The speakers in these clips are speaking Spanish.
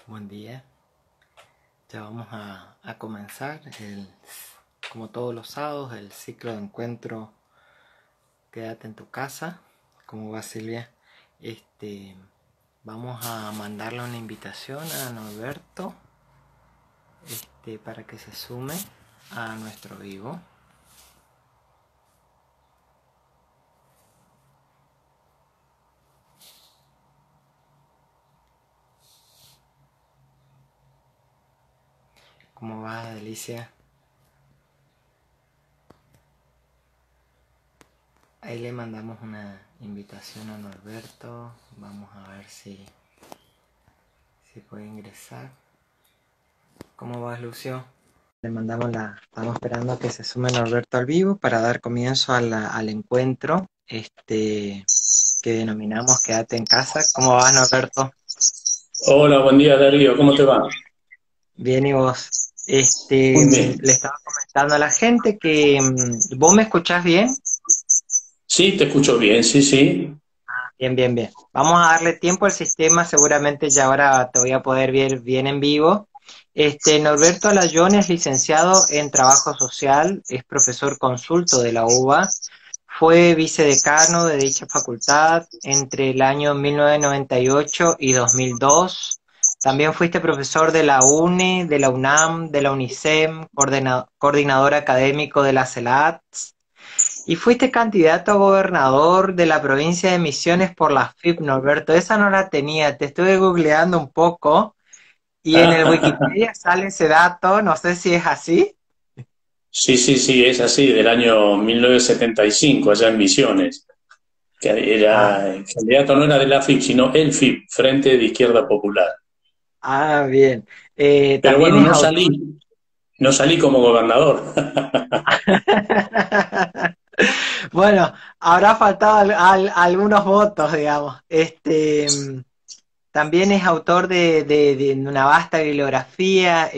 Buen día. Ya vamos a comenzar, como todos los sábados, el ciclo de encuentro Quédate en tu casa. ¿Cómo va, Silvia? Vamos a mandarle una invitación a Norberto para que se sume a nuestro vivo. ¿Cómo va, Delicia? Ahí le mandamos una invitación a Norberto. Vamos a ver si puede ingresar. ¿Cómo vas, Lucio? Le mandamos estamos esperando que se sume Norberto al vivo para dar comienzo al encuentro que denominamos Quédate en casa. ¿Cómo vas, Norberto? Hola, buen día, Darío, ¿cómo te va? Bien, ¿y vos? Muy bien. Le estaba comentando a la gente que ¿vos me escuchás bien? Sí, te escucho bien, sí, sí. Bien, bien, bien. Vamos a darle tiempo al sistema, seguramente ya ahora te voy a poder ver bien en vivo. Norberto Alayón es licenciado en Trabajo Social, es profesor consulto de la UBA, fue vicedecano de dicha facultad entre el año 1998 y 2002. También fuiste profesor de la UNE, de la UNAM, de la UNICEM, coordinador académico de la CELAT. Y fuiste candidato a gobernador de la provincia de Misiones por la FIP, Norberto. Esa no la tenía, te estuve googleando un poco y en el Wikipedia sale ese dato, no sé si es así. Sí, sí, sí, es así, del año 1975, allá en Misiones, que Ah, era, el candidato no era de la FIP, sino el FIP, Frente de Izquierda Popular. bien. Pero También bueno, es autor. no salí como gobernador. Bueno, habrá faltado algunos votos, digamos. También es autor de una vasta bibliografía.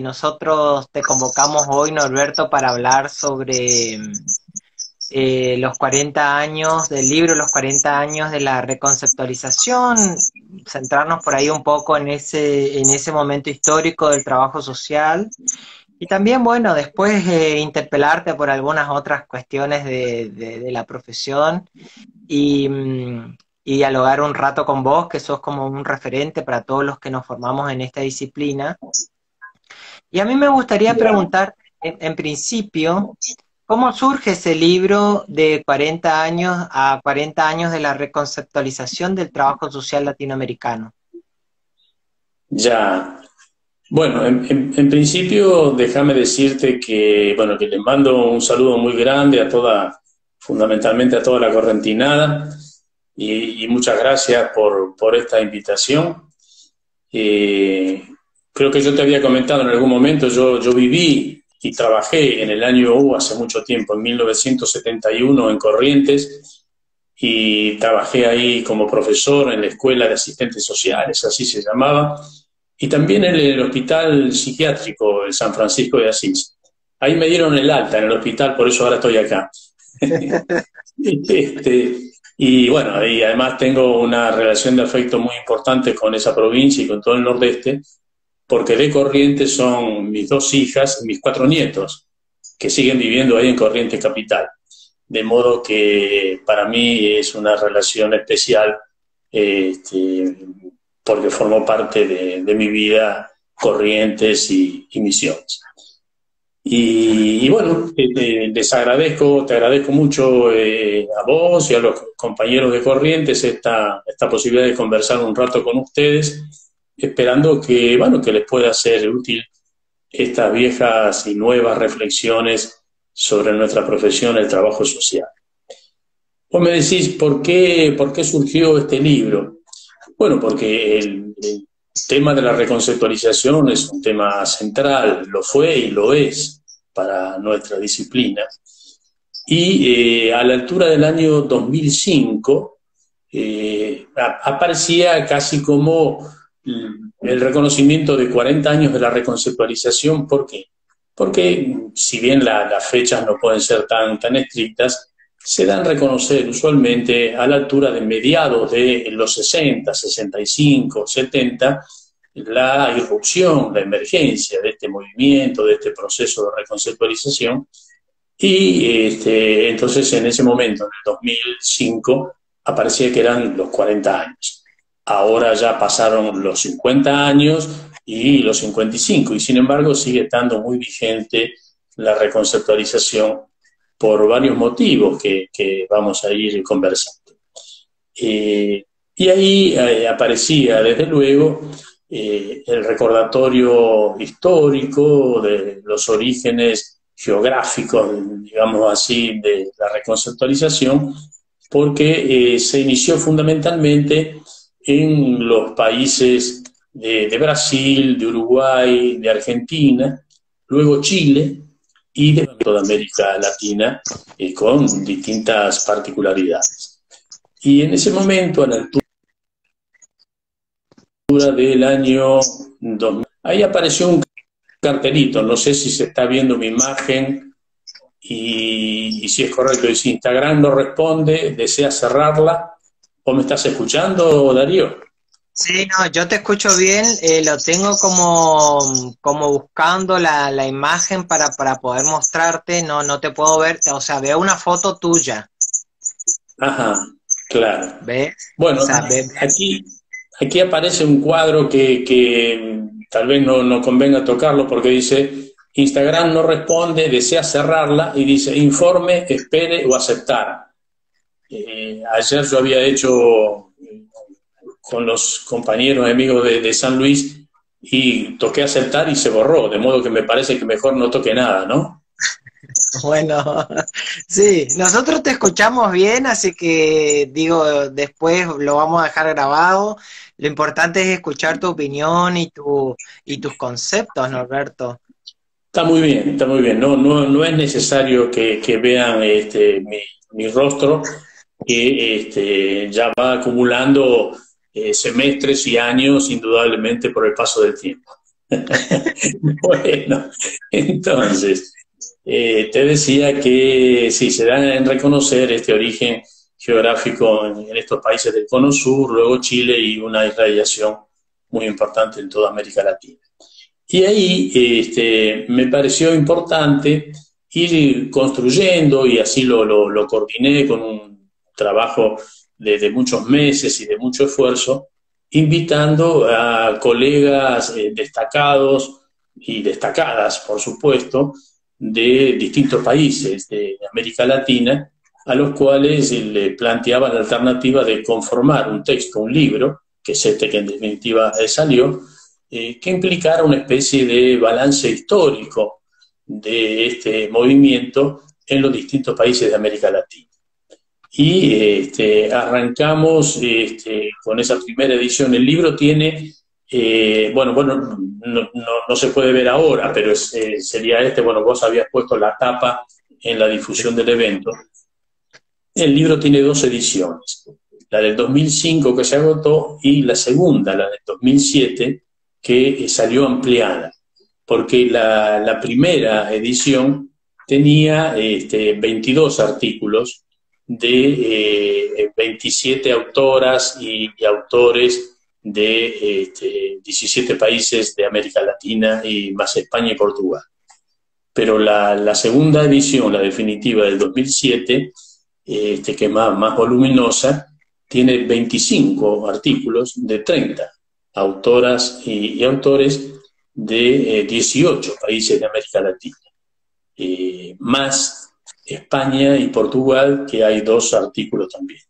Nosotros te convocamos hoy, Norberto, para hablar sobre los 40 años del libro, los 40 años de la reconceptualización, centrarnos por ahí un poco en ese momento histórico del trabajo social. Y también, bueno, después interpelarte por algunas otras cuestiones de la profesión y dialogar un rato con vos, que sos como un referente para todos los que nos formamos en esta disciplina. Y a mí me gustaría Ya. preguntar, en principio, ¿cómo surge ese libro de 40 años a 40 años de la reconceptualización del trabajo social latinoamericano? Ya. Bueno, en principio, déjame decirte que, bueno, que les mando un saludo muy grande a toda, fundamentalmente a toda la correntinada, y muchas gracias por esta invitación. Eh, Creo que yo te había comentado en algún momento, yo viví y trabajé en el año hace mucho tiempo, en 1971 en Corrientes, y trabajé ahí como profesor en la Escuela de Asistentes Sociales, así se llamaba, y también en el Hospital Psiquiátrico de San Francisco de Asís. Ahí me dieron el alta en el hospital, por eso ahora estoy acá. Este, y bueno, y además tengo una relación de afecto muy importante con esa provincia y con todo el Nordeste, porque de Corrientes son mis dos hijas y mis cuatro nietos, que siguen viviendo ahí en Corrientes Capital. De modo que para mí es una relación especial, este, porque formó parte de mi vida Corrientes y Misiones. Y bueno, te agradezco mucho a vos y a los compañeros de Corrientes esta posibilidad de conversar un rato con ustedes, esperando que, bueno, que les pueda ser útil estas viejas y nuevas reflexiones sobre nuestra profesión, el trabajo social. Vos me decís, por qué surgió este libro? Bueno, porque el tema de la reconceptualización es un tema central, lo fue y lo es para nuestra disciplina. Y a la altura del año 2005 aparecía casi como el reconocimiento de 40 años de la reconceptualización. ¿Por qué? Porque si bien las fechas no pueden ser tan estrictas, se dan a reconocer usualmente a la altura de mediados de los 60, 65, 70, la irrupción, la emergencia de este movimiento, de este proceso de reconceptualización, y entonces en ese momento, en el 2005, aparecía que eran los 40 años. Ahora ya pasaron los 50 años y los 55, y sin embargo sigue estando muy vigente la reconceptualización por varios motivos que vamos a ir conversando. Y ahí aparecía, desde luego, el recordatorio histórico de los orígenes geográficos, digamos así, de la reconceptualización, porque se inició fundamentalmente en los países de Brasil, de Uruguay, de Argentina, luego Chile y de toda América Latina, con distintas particularidades. Y en ese momento, a la altura del año 2000, ahí apareció un cartelito, no sé si se está viendo mi imagen y si es correcto, dice Instagram no responde, desea cerrarla. ¿O me estás escuchando, Darío? Sí, no, yo te escucho bien, lo tengo como buscando la imagen para poder mostrarte, no te puedo ver, o sea, veo una foto tuya. Ajá, claro. ¿Ves? Bueno, O sea, aquí aparece un cuadro que tal vez no convenga tocarlo porque dice Instagram no responde, desea cerrarla y dice informe, espere o aceptar. Ayer yo había hecho con los compañeros amigos de San Luis y toqué aceptar y se borró, de modo que me parece que mejor no toque nada, ¿no? bueno, sí, nosotros te escuchamos bien, así que digo, después lo vamos a dejar grabado. Lo importante es escuchar tu opinión y tus conceptos, Norberto. Está muy bien, está muy bien. No es necesario que vean mi rostro, que ya va acumulando semestres y años, indudablemente, por el paso del tiempo. Bueno, entonces, te decía que sí, se da en reconocer este origen geográfico en estos países del Cono Sur, luego Chile y una irradiación muy importante en toda América Latina. Y ahí me pareció importante ir construyendo, y así lo coordiné con un trabajo de muchos meses y de mucho esfuerzo, invitando a colegas destacados y destacadas, por supuesto, de distintos países de América Latina, a los cuales le planteaba la alternativa de conformar un texto, un libro, que es este que en definitiva salió, que implicara una especie de balance histórico de este movimiento en los distintos países de América Latina. Y arrancamos con esa primera edición. El libro tiene, bueno, no se puede ver ahora, pero sería bueno, vos habías puesto la tapa en la difusión del evento. El libro tiene 2 ediciones, la del 2005 que se agotó y la segunda, la del 2007, que salió ampliada, porque la primera edición tenía 22 artículos de 27 autoras y autores de 17 países de América Latina y más España y Portugal. Pero la segunda edición, la definitiva del 2007, que es más voluminosa, tiene 25 artículos de 30 autoras y autores de 18 países de América Latina, más España y Portugal, que hay 2 artículos también.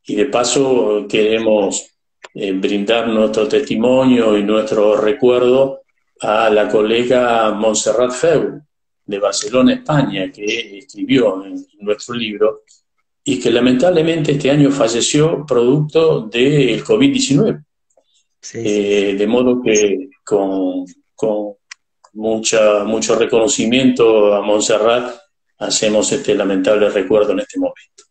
Y de paso queremos brindar nuestro testimonio y nuestro recuerdo a la colega Montserrat Feu, de Barcelona, España, que escribió en nuestro libro y que lamentablemente este año falleció producto del COVID-19. Sí. De modo que con mucho reconocimiento a Montserrat hacemos este lamentable recuerdo en este momento.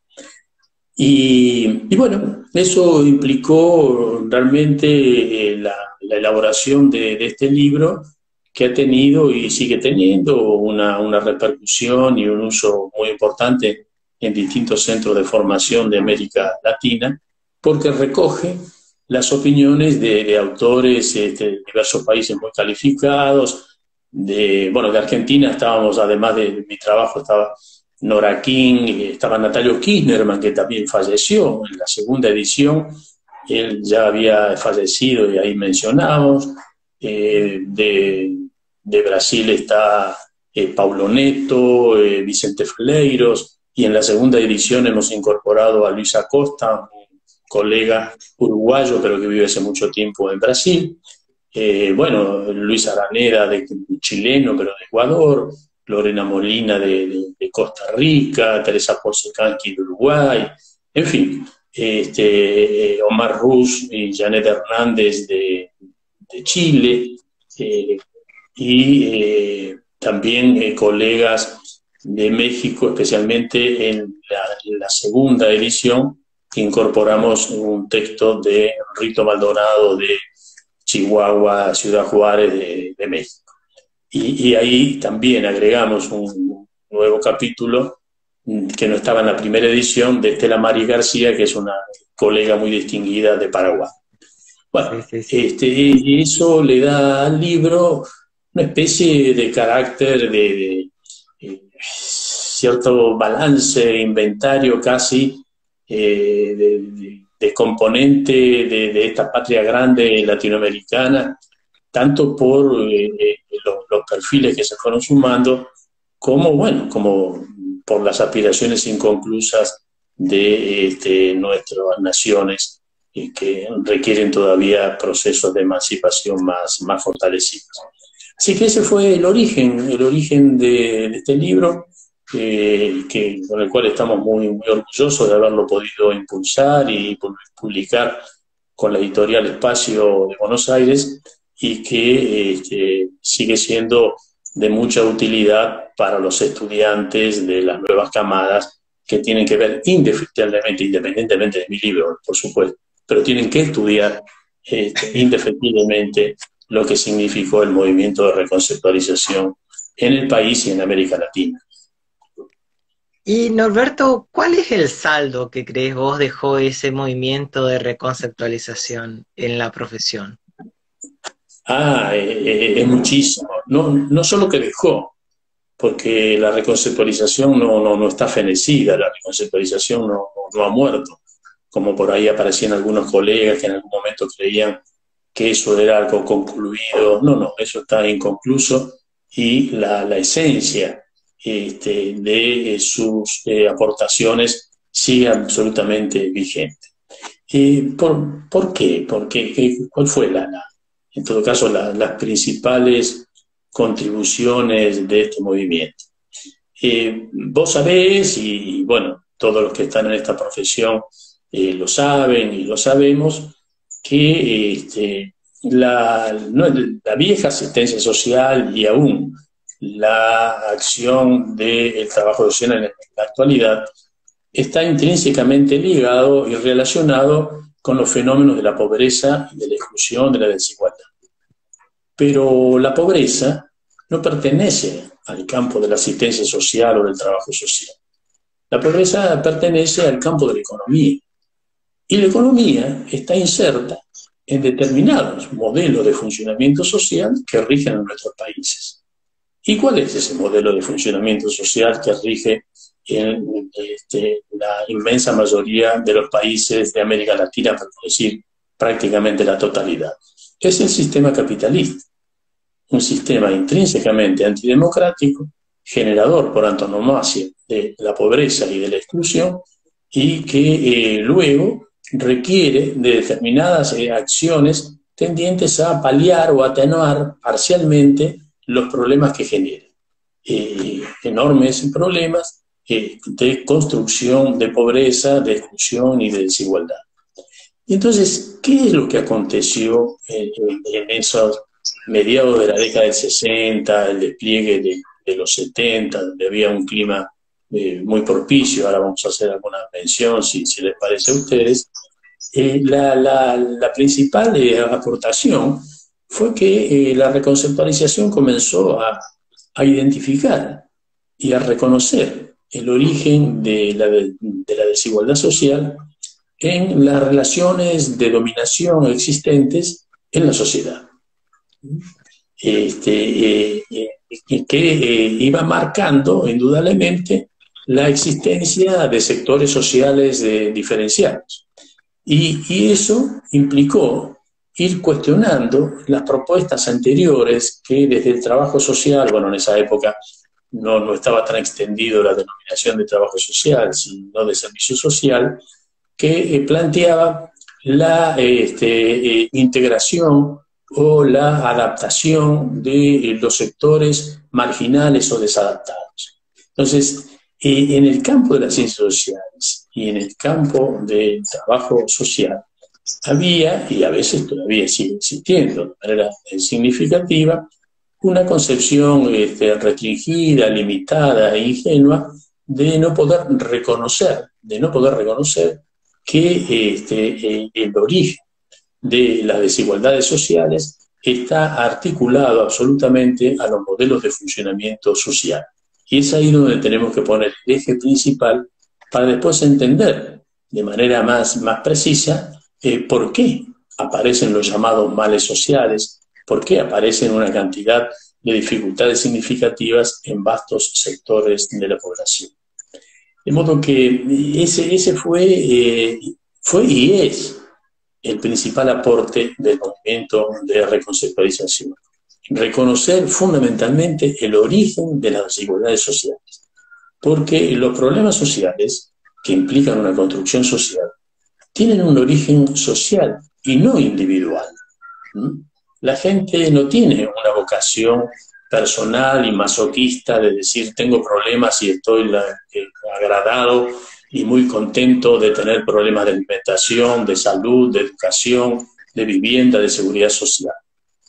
Y bueno, eso implicó realmente la elaboración de este libro, que ha tenido y sigue teniendo una repercusión y un uso muy importante en distintos centros de formación de América Latina, porque recoge las opiniones de autores de diversos países muy calificados. Bueno, de Argentina estábamos, además de mi trabajo, estaba Nora King, estaba Natalio Kirchnerman, que también falleció en la segunda edición. Él ya había fallecido y ahí mencionamos. De Brasil está Paulo Neto, Vicente Fleiros, y en la segunda edición hemos incorporado a Luis Acosta, un colega uruguayo, pero que vive hace mucho tiempo en Brasil. Bueno, Luis Araneda, chileno, pero de Ecuador, Lorena Molina de Costa Rica, Teresa Porcecanqui de Uruguay, en fin, Omar Rus y Janet Hernández de Chile, y también colegas de México, especialmente en la segunda edición, que incorporamos un texto de Rito Maldonado de Chihuahua, Ciudad Juárez de México. Y ahí también agregamos un nuevo capítulo que no estaba en la primera edición, de Estela Maris García, que es una colega muy distinguida de Paraguay. Bueno, y eso le da al libro una especie de carácter de cierto balance, inventario casi, de componente de esta patria grande latinoamericana, tanto por los perfiles que se fueron sumando, como, bueno, como por las aspiraciones inconclusas de nuestras naciones, que requieren todavía procesos de emancipación más fortalecidos. Así que ese fue el origen de este libro, con el cual estamos muy orgullosos de haberlo podido impulsar y publicar con la editorial Espacio de Buenos Aires, y que sigue siendo de mucha utilidad para los estudiantes de las nuevas camadas, que tienen que ver indefectiblemente, independientemente de mi libro, por supuesto, pero tienen que estudiar indefectiblemente lo que significó el movimiento de reconceptualización en el país y en América Latina. Y Norberto, ¿cuál es el saldo que crees vos dejó ese movimiento de reconceptualización en la profesión? Es muchísimo. No solo que dejó, porque la reconceptualización no está fenecida, la reconceptualización no ha muerto, como por ahí aparecían algunos colegas que en algún momento creían que eso era algo concluido. No, eso está inconcluso, y la esencia de sus aportaciones sigue absolutamente vigente. ¿Por qué? ¿Cuál fue en todo caso, las principales contribuciones de este movimiento? Vos sabés, y bueno, todos los que están en esta profesión lo saben y lo sabemos, que la vieja asistencia social y aún la acción del trabajo social en la actualidad está intrínsecamente ligado y relacionado con los fenómenos de la pobreza, de la exclusión, de la desigualdad. Pero la pobreza no pertenece al campo de la asistencia social o del trabajo social. La pobreza pertenece al campo de la economía. Y la economía está inserta en determinados modelos de funcionamiento social que rigen en nuestros países. ¿Y cuál es ese modelo de funcionamiento social que rige en la inmensa mayoría de los países de América Latina, por decir prácticamente la totalidad? Es el sistema capitalista, un sistema intrínsecamente antidemocrático, generador por antonomasia de la pobreza y de la exclusión, y que luego requiere de determinadas acciones tendientes a paliar o atenuar parcialmente los problemas que generan. Enormes problemas de construcción de pobreza, de exclusión y de desigualdad. Y entonces, ¿qué es lo que aconteció en esos mediados de la década del 60, el despliegue de los 70, donde había un clima muy propicio? Ahora vamos a hacer alguna mención, si les parece a ustedes. La principal aportación fue que la reconceptualización comenzó a identificar y a reconocer el origen de la desigualdad social en las relaciones de dominación existentes en la sociedad. Que iba marcando indudablemente la existencia de sectores sociales diferenciados. Y eso implicó ir cuestionando las propuestas anteriores que desde el trabajo social, bueno, en esa época no estaba tan extendido la denominación de trabajo social, sino de servicio social, que planteaba la integración o la adaptación de los sectores marginales o desadaptados. Entonces, en el campo de las ciencias sociales y en el campo del trabajo social, había, y a veces todavía sigue existiendo de manera significativa, una concepción restringida, limitada e ingenua de no poder reconocer que el origen de las desigualdades sociales está articulado absolutamente a los modelos de funcionamiento social. Y es ahí donde tenemos que poner el eje principal para después entender de manera más precisa por qué aparecen los llamados males sociales, por qué aparecen una cantidad de dificultades significativas en vastos sectores de la población. De modo que ese fue y es el principal aporte del movimiento de reconceptualización. Reconocer fundamentalmente el origen de las desigualdades sociales. Porque los problemas sociales que implican una construcción social tienen un origen social y no individual. La gente no tiene una vocación personal y masoquista de decir tengo problemas y estoy agradado y muy contento de tener problemas de alimentación, de salud, de educación, de vivienda, de seguridad social.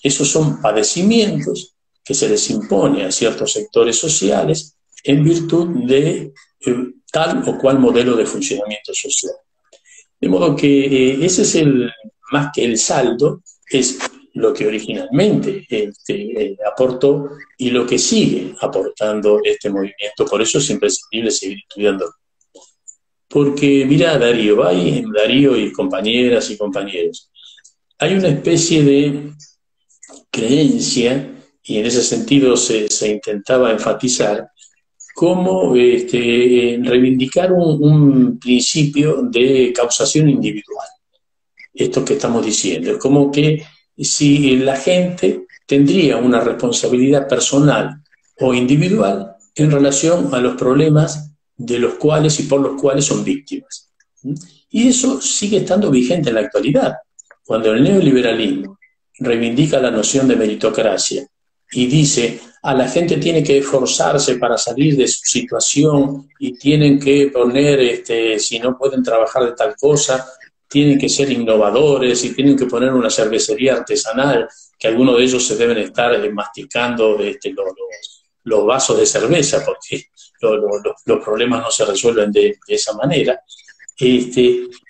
Esos son padecimientos que se les impone a ciertos sectores sociales en virtud de tal o cual modelo de funcionamiento social. De modo que ese es más que el saldo, es lo que originalmente aportó y lo que sigue aportando este movimiento. Por eso es imprescindible seguir estudiándolo. Porque, mira, Darío y compañeras y compañeros, hay una especie de creencia, y en ese sentido se intentaba enfatizar, como reivindicar un principio de causación individual. Esto que estamos diciendo, es como que si la gente tendría una responsabilidad personal o individual en relación a los problemas de los cuales y por los cuales son víctimas. Y eso sigue estando vigente en la actualidad, cuando el neoliberalismo reivindica la noción de meritocracia y dice a la gente tiene que esforzarse para salir de su situación y tienen que poner, si no pueden trabajar de tal cosa, tienen que ser innovadores y tienen que poner una cervecería artesanal, que algunos de ellos se deben estar masticando los vasos de cerveza, porque los problemas no se resuelven de esa manera.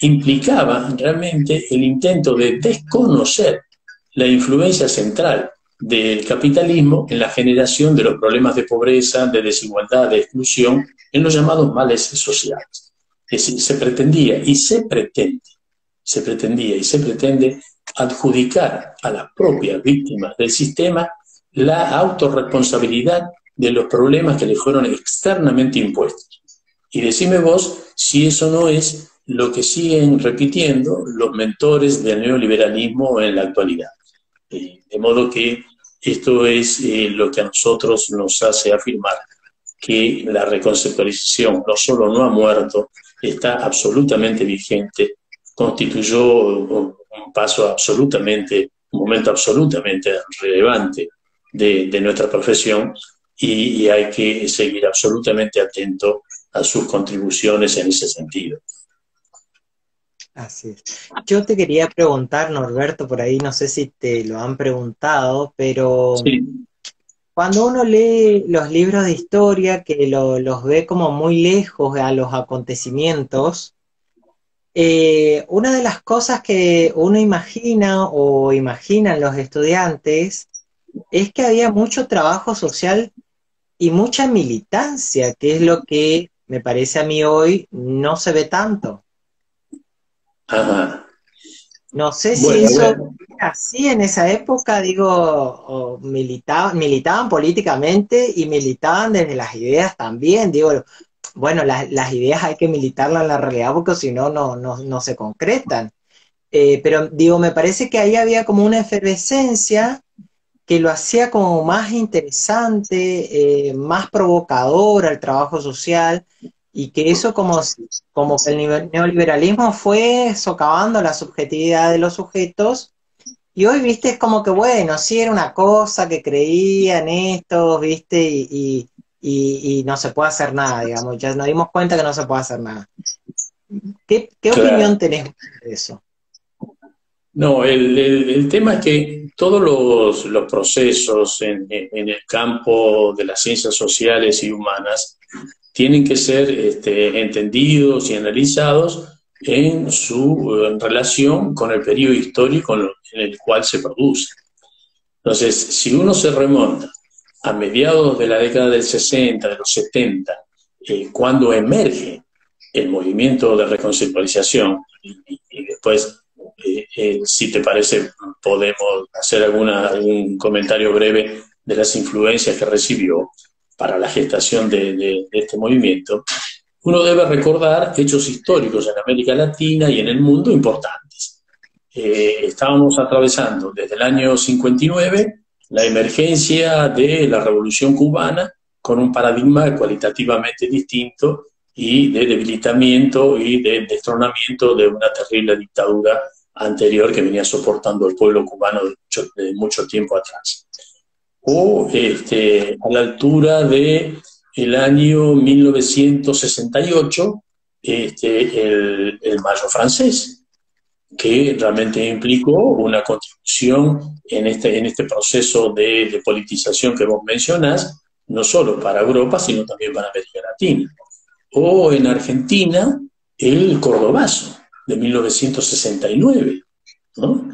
Implicaba realmente el intento de desconocer la influencia central del capitalismo en la generación de los problemas de pobreza, de desigualdad, de exclusión, en los llamados males sociales. Es decir, se pretendía y se pretende adjudicar a las propias víctimas del sistema la autorresponsabilidad de los problemas que les fueron externamente impuestos. Y decime vos si eso no es lo que siguen repitiendo los mentores del neoliberalismo en la actualidad. De modo que esto es lo que a nosotros nos hace afirmar que la reconceptualización no solo no ha muerto, está absolutamente vigente, constituyó un momento absolutamente relevante de nuestra profesión y hay que seguir absolutamente atento a sus contribuciones en ese sentido. Así es. Yo te quería preguntar, Norberto, por ahí no sé si te lo han preguntado, pero sí. Cuando uno lee los libros de historia, que los ve como muy lejos a los acontecimientos, una de las cosas que uno imagina o imaginan los estudiantes es que había mucho trabajo social y mucha militancia, que es lo que me parece a mí hoy no se ve tanto. Ajá. No sé si Bueno, eso bueno, era así en esa época, digo, o militaban políticamente y militaban desde las ideas también, digo, bueno, las ideas hay que militarlas en la realidad porque si no, no se concretan. Pero digo, me parece que ahí había como una efervescencia que lo hacía como más interesante, más provocador al trabajo social, y que eso como que el neoliberalismo fue socavando la subjetividad de los sujetos, y hoy, viste, es como que, bueno, sí era una cosa que creían estos, viste, y no se puede hacer nada, digamos, ya nos dimos cuenta que no se puede hacer nada. ¿Qué opinión claro. tenés de eso? No, el tema es que todos los procesos en el campo de las ciencias sociales y humanas tienen que ser entendidos y analizados en su relación con el periodo histórico en el cual se produce. Entonces, si uno se remonta a mediados de la década del 60, de los 70, cuando emerge el movimiento de reconceptualización, y después, si te parece, podemos hacer algún comentario breve de las influencias que recibió para la gestación de este movimiento, uno debe recordar hechos históricos en América Latina y en el mundo importantes. Estábamos atravesando desde el año 59 la emergencia de la Revolución Cubana con un paradigma cualitativamente distinto y de debilitamiento y de destronamiento de una terrible dictadura anterior que venía soportando el pueblo cubano de mucho tiempo atrás. O a la altura de el año 1968, el Mayo francés, que realmente implicó una contribución en este proceso de politización que vos mencionás, no solo para Europa, sino también para América Latina. O en Argentina, el Cordobazo de 1969, ¿no?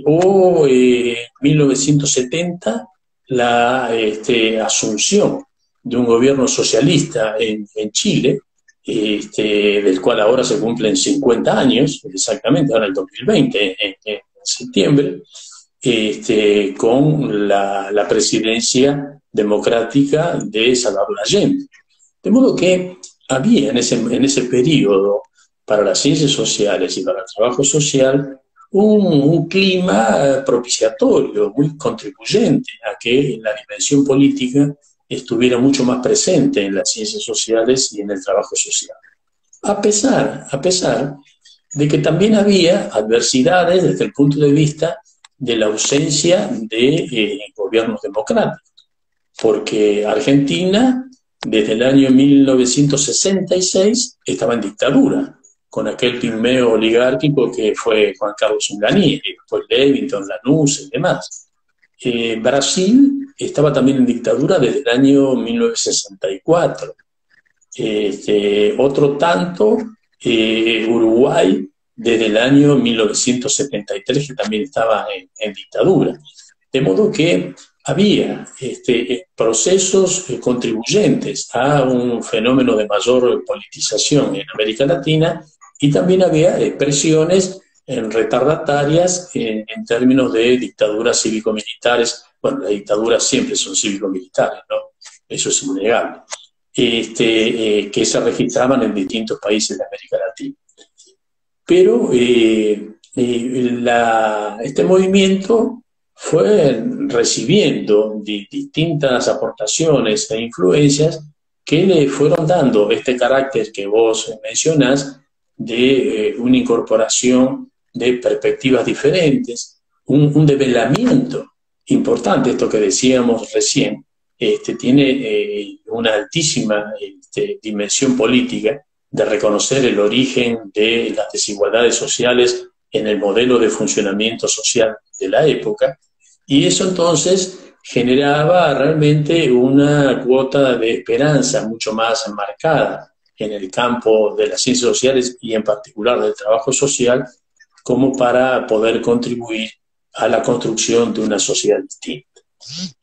O en 1970, la asunción de un gobierno socialista en Chile, del cual ahora se cumplen 50 años, exactamente, ahora el 2020, en septiembre, con la presidencia democrática de Salvador Allende. De modo que había en ese periodo para las ciencias sociales y para el trabajo social un clima propiciatorio, muy contribuyente a que la dimensión política estuviera mucho más presente en las ciencias sociales y en el trabajo social. A pesar de que también había adversidades desde el punto de vista de la ausencia de gobiernos democráticos, porque Argentina desde el año 1966 estaba en dictadura, con aquel pigmeo oligárquico que fue Juan Carlos Unganí, y después Levington, Lanús y demás. Brasil estaba también en dictadura desde el año 1964. Otro tanto, Uruguay desde el año 1973, que también estaba en dictadura. De modo que había procesos contribuyentes a un fenómeno de mayor politización en América Latina, y también había presiones retardatarias en términos de dictaduras cívico-militares. Bueno, las dictaduras siempre son cívico-militares, ¿no? Eso es innegable. Que se registraban en distintos países de América Latina. Pero este movimiento fue recibiendo distintas aportaciones e influencias que le fueron dando este carácter que vos mencionás de una incorporación de perspectivas diferentes, un develamiento importante, esto que decíamos recién, tiene una altísima dimensión política de reconocer el origen de las desigualdades sociales en el modelo de funcionamiento social de la época, y eso entonces generaba realmente una cuota de esperanza mucho más marcada en el campo de las ciencias sociales y en particular del trabajo social, como para poder contribuir a la construcción de una sociedad distinta.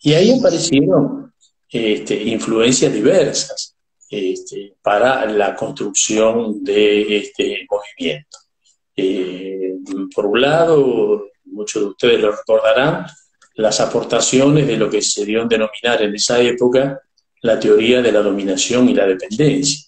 Y ahí aparecieron influencias diversas para la construcción de este movimiento. por un lado, muchos de ustedes lo recordarán, las aportaciones de lo que se dio a denominar en esa época la teoría de la dominación y la dependencia,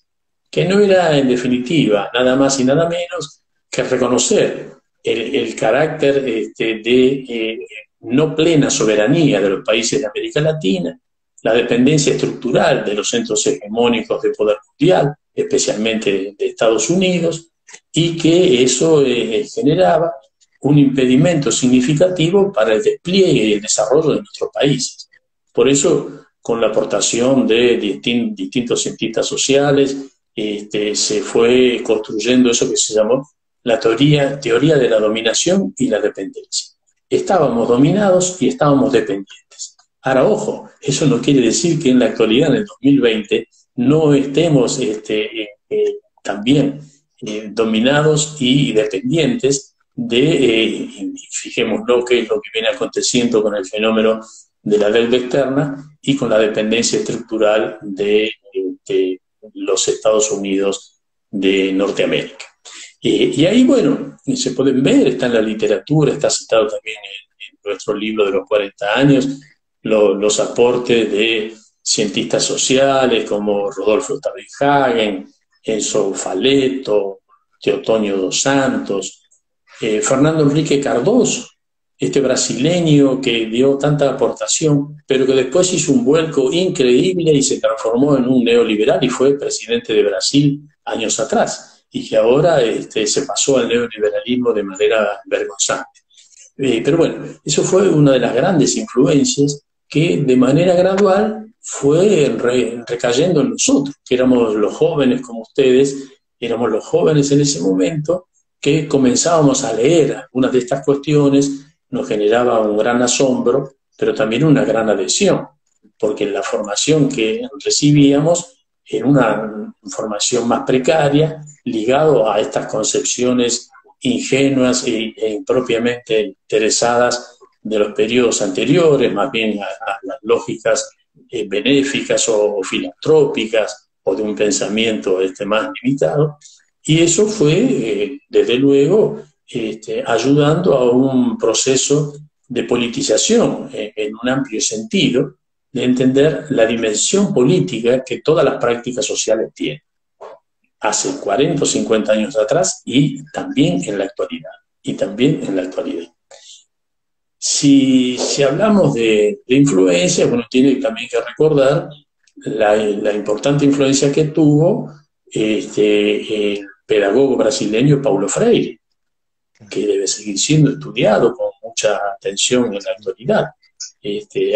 que no era en definitiva nada más y nada menos que reconocer el carácter de no plena soberanía de los países de América Latina, la dependencia estructural de los centros hegemónicos de poder mundial, especialmente de Estados Unidos, y que eso generaba un impedimento significativo para el despliegue y el desarrollo de nuestros países. Por eso, con la aportación de distintos cientistas sociales, se fue construyendo eso que se llamó la teoría de la dominación y la dependencia. Estábamos dominados y estábamos dependientes. Ahora, ojo, eso no quiere decir que en la actualidad, en el 2020, no estemos también dominados y dependientes de, fijémonos qué es lo que viene aconteciendo con el fenómeno de la deuda externa y con la dependencia estructural de los Estados Unidos de Norteamérica. Y ahí, bueno, se pueden ver, está en la literatura, está citado también en nuestro libro de los 40 años, los aportes de cientistas sociales como Rodolfo Sternhagen, Enzo Faleto, Teotonio dos Santos, Fernando Enrique Cardoso, este brasileño que dio tanta aportación, pero que después hizo un vuelco increíble y se transformó en un neoliberal y fue presidente de Brasil años atrás, y que ahora se pasó al neoliberalismo de manera vergonzante. Pero bueno, eso fue una de las grandes influencias que de manera gradual fue recayendo en nosotros, que éramos los jóvenes como ustedes, éramos los jóvenes en ese momento que comenzábamos a leer algunas de estas cuestiones, nos generaba un gran asombro, pero también una gran adhesión, porque la formación que recibíamos era una formación más precaria, ligado a estas concepciones ingenuas e impropiamente interesadas de los periodos anteriores, más bien a las lógicas benéficas o filantrópicas o de un pensamiento más limitado. Y eso fue, desde luego, ayudando a un proceso de politización en un amplio sentido, de entender la dimensión política que todas las prácticas sociales tienen, hace 40 o 50 años atrás y también en la actualidad. Si hablamos de influencia, bueno, tiene también que recordar la importante influencia que tuvo el pedagogo brasileño Paulo Freire, que debe seguir siendo estudiado con mucha atención en la actualidad,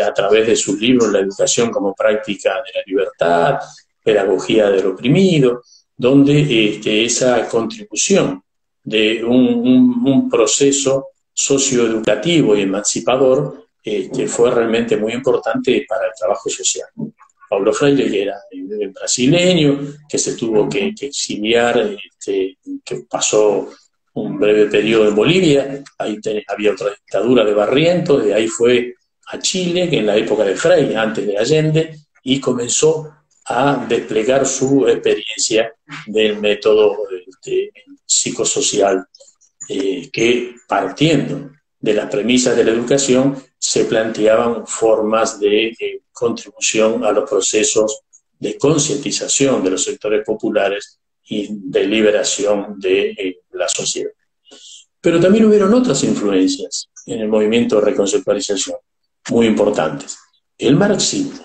a través de sus libros La educación como práctica de la libertad, Pedagogía del oprimido, donde esa contribución de un proceso socioeducativo y emancipador fue realmente muy importante para el trabajo social. Paulo Freire, que era brasileño, que se tuvo que exiliar, que pasó un breve periodo en Bolivia, ahí había otra dictadura de Barrientos, de ahí fue a Chile, que en la época de Freire, antes de Allende, y comenzó a desplegar su experiencia del método psicosocial, que partiendo de las premisas de la educación se planteaban formas de contribución a los procesos de concientización de los sectores populares y de liberación de la sociedad. Pero también hubieron otras influencias en el movimiento de reconceptualización muy importantes. El marxismo,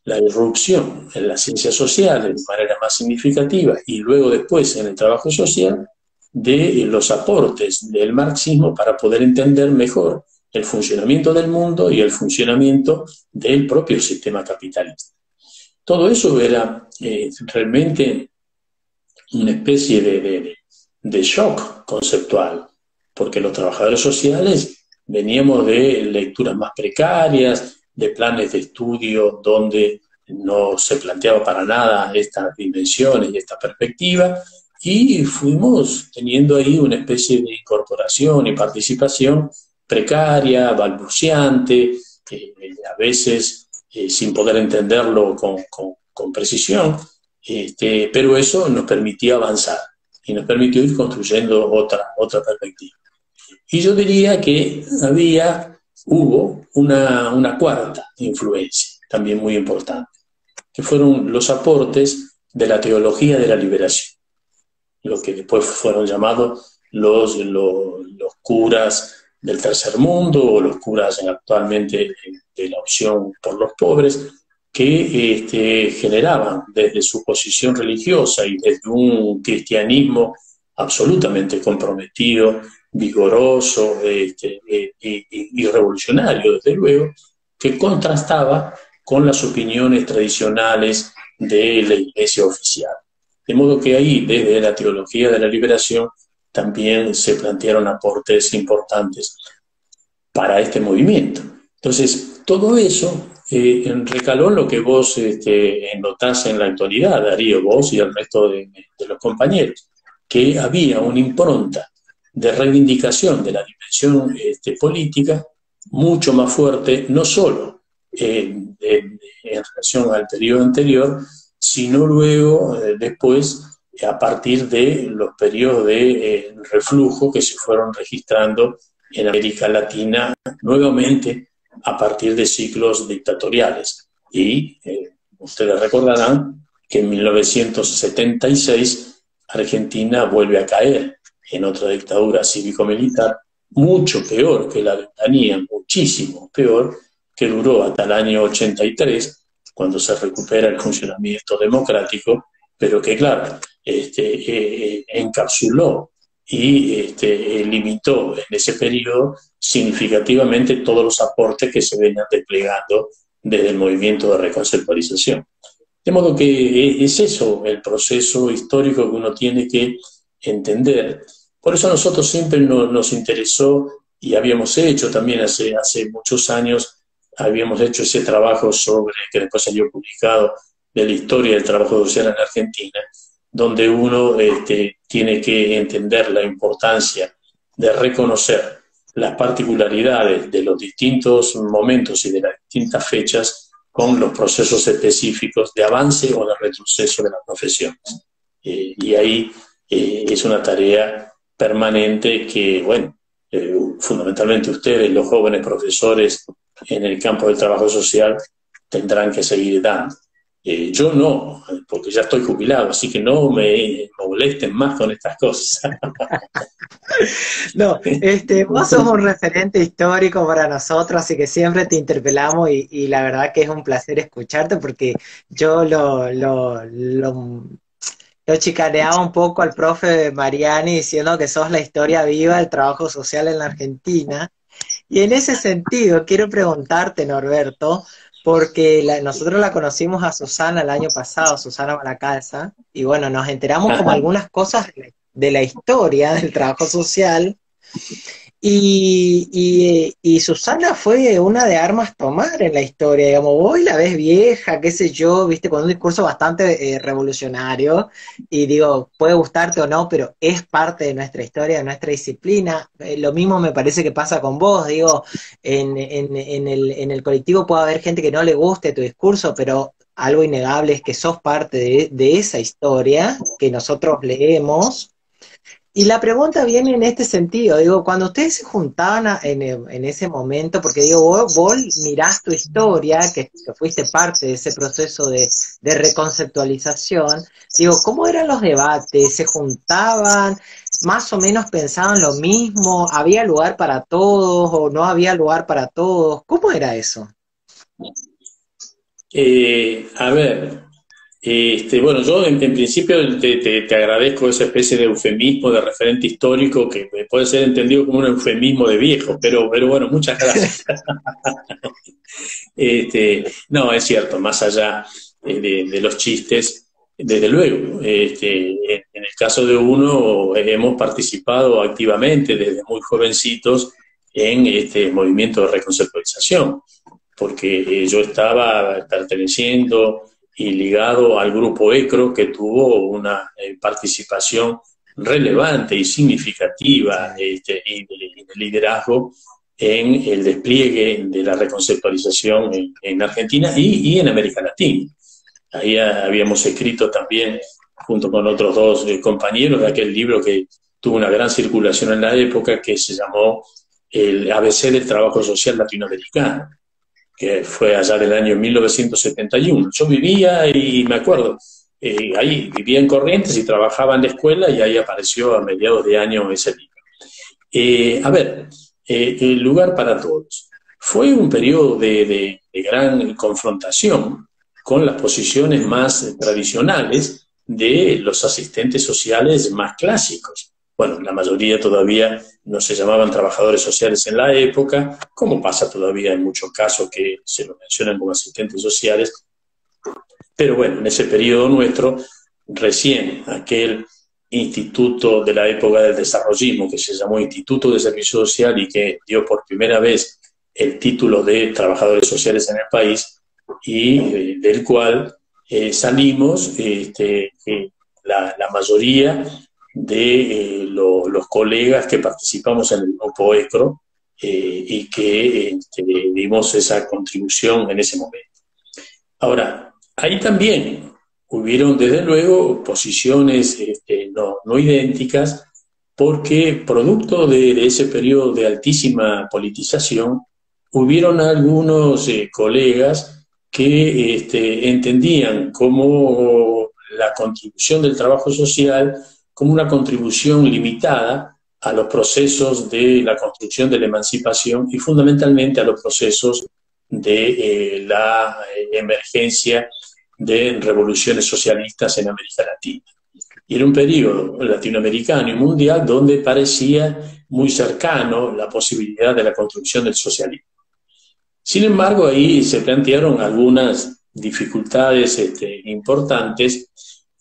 la irrupción en las ciencias sociales de manera más significativa y luego después en el trabajo social de los aportes del marxismo para poder entender mejor el funcionamiento del mundo y el funcionamiento del propio sistema capitalista. Todo eso era realmente una especie de shock conceptual, porque los trabajadores sociales veníamos de lecturas más precarias, de planes de estudio donde no se planteaba para nada estas dimensiones y esta perspectiva, y fuimos teniendo ahí una especie de incorporación y participación precaria, balbuciante, a veces sin poder entenderlo con precisión, pero eso nos permitía avanzar y nos permitió ir construyendo otra perspectiva. Y yo diría que hubo una cuarta influencia, también muy importante, que fueron los aportes de la teología de la liberación, lo que después fueron llamados los curas del tercer mundo o los curas actualmente de la opción por los pobres, que generaban desde su posición religiosa y desde un cristianismo absolutamente comprometido, vigoroso y revolucionario, desde luego, que contrastaba con las opiniones tradicionales de la Iglesia oficial. De modo que ahí, desde la teología de la liberación, también se plantearon aportes importantes para este movimiento. Entonces, todo eso recaló en lo que vos notás en la actualidad, Darío, vos y el resto de los compañeros, que había una impronta de reivindicación de la dimensión política mucho más fuerte, no solo en relación al periodo anterior, sino luego, después, a partir de los periodos de reflujo que se fueron registrando en América Latina, nuevamente a partir de ciclos dictatoriales. Y ustedes recordarán que en 1976 Argentina vuelve a caer en otra dictadura cívico-militar, mucho peor que la de Onganía, muchísimo peor, que duró hasta el año 83, cuando se recupera el funcionamiento democrático, pero que, claro, encapsuló y limitó en ese periodo significativamente todos los aportes que se venían desplegando desde el movimiento de reconceptualización. De modo que es eso el proceso histórico que uno tiene que entender. Por eso a nosotros siempre nos interesó, y habíamos hecho también hace muchos años, habíamos hecho ese trabajo que después salió publicado, de la historia del trabajo social en Argentina, donde uno tiene que entender la importancia de reconocer las particularidades de los distintos momentos y de las distintas fechas con los procesos específicos de avance o de retroceso de las profesiones. Y ahí es una tarea permanente que, bueno, fundamentalmente ustedes, los jóvenes profesores en el campo del trabajo social, tendrán que seguir dando. Yo no, porque ya estoy jubilado, así que no me molesten más con estas cosas. No, vos sos un referente histórico para nosotros, así que siempre te interpelamos y la verdad que es un placer escucharte porque yo lo chicaneaba un poco al profe Mariani diciendo que sos la historia viva del trabajo social en la Argentina. Y en ese sentido, quiero preguntarte, Norberto, porque nosotros la conocimos a Susana el año pasado, Susana Malacalza, y bueno, nos enteramos como algunas cosas de la historia del trabajo social, y Susana fue una de armas tomar en la historia, digamos, vos la ves vieja, qué sé yo, viste, con un discurso bastante revolucionario, y digo, puede gustarte o no, pero es parte de nuestra historia, de nuestra disciplina. Lo mismo me parece que pasa con vos, digo, en el colectivo puede haber gente que no le guste tu discurso, pero algo innegable es que sos parte de esa historia que nosotros leemos. Y la pregunta viene en este sentido, digo, cuando ustedes se juntaban en ese momento, porque digo, vos mirás tu historia, que fuiste parte de ese proceso de reconceptualización, digo, ¿cómo eran los debates? ¿Se juntaban? ¿Más o menos pensaban lo mismo? ¿Había lugar para todos o no había lugar para todos? ¿Cómo era eso? A ver, bueno, yo en principio te agradezco esa especie de eufemismo de referente histórico que puede ser entendido como un eufemismo de viejo, pero bueno, muchas gracias. No, es cierto, más allá de los chistes, desde luego, en el caso de uno hemos participado activamente desde muy jovencitos en este movimiento de reconceptualización, porque yo estaba perteneciendo y ligado al grupo ECRO, que tuvo una participación relevante y significativa y de liderazgo en el despliegue de la reconceptualización en Argentina y en América Latina. Ahí habíamos escrito también, junto con otros dos compañeros, de aquel libro que tuvo una gran circulación en la época, que se llamó el ABC del trabajo social latinoamericano, que fue allá del año 1971. Yo vivía y me acuerdo, ahí vivía en Corrientes y trabajaba en la escuela, y ahí apareció a mediados de año ese libro. A ver, el lugar para todos. Fue un periodo de gran confrontación con las posiciones más tradicionales de los asistentes sociales más clásicos. Bueno, la mayoría todavía no se llamaban trabajadores sociales en la época, como pasa todavía en muchos casos que se lo mencionan como asistentes sociales. Pero bueno, en ese periodo nuestro, recién aquel instituto de la época del desarrollismo, que se llamó Instituto de Servicio Social y que dio por primera vez el título de trabajadores sociales en el país, y del cual salimos la mayoría de los colegas que participamos en el grupo ECRO, y que dimos esa contribución en ese momento. Ahora, ahí también hubieron desde luego posiciones no idénticas, porque producto de ese periodo de altísima politización, hubieron algunos colegas que entendían como la contribución del trabajo social como una contribución limitada a los procesos de la construcción de la emancipación y fundamentalmente a los procesos de la emergencia de revoluciones socialistas en América Latina. Y era un periodo latinoamericano y mundial donde parecía muy cercano la posibilidad de la construcción del socialismo. Sin embargo, ahí se plantearon algunas dificultades importantes,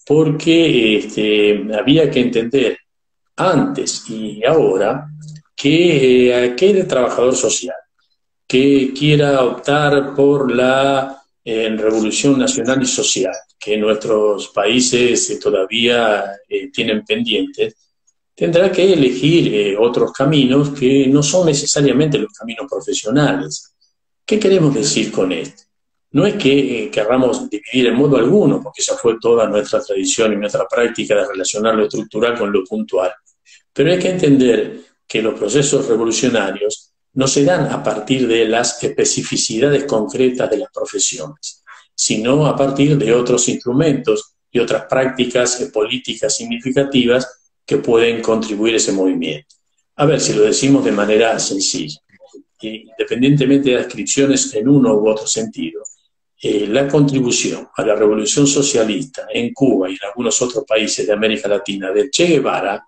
porque había que entender antes y ahora que aquel trabajador social que quiera optar por la revolución nacional y social, que nuestros países todavía tienen pendientes, tendrá que elegir otros caminos que no son necesariamente los caminos profesionales. ¿Qué queremos decir con esto? No es que querramos dividir en modo alguno, porque esa fue toda nuestra tradición y nuestra práctica de relacionar lo estructural con lo puntual. Pero hay que entender que los procesos revolucionarios no se dan a partir de las especificidades concretas de las profesiones, sino a partir de otros instrumentos y otras prácticas políticas significativas que pueden contribuir a ese movimiento. A ver si lo decimos de manera sencilla. Independientemente de descripciones en uno u otro sentido, la contribución a la revolución socialista en Cuba y en algunos otros países de América Latina del Che Guevara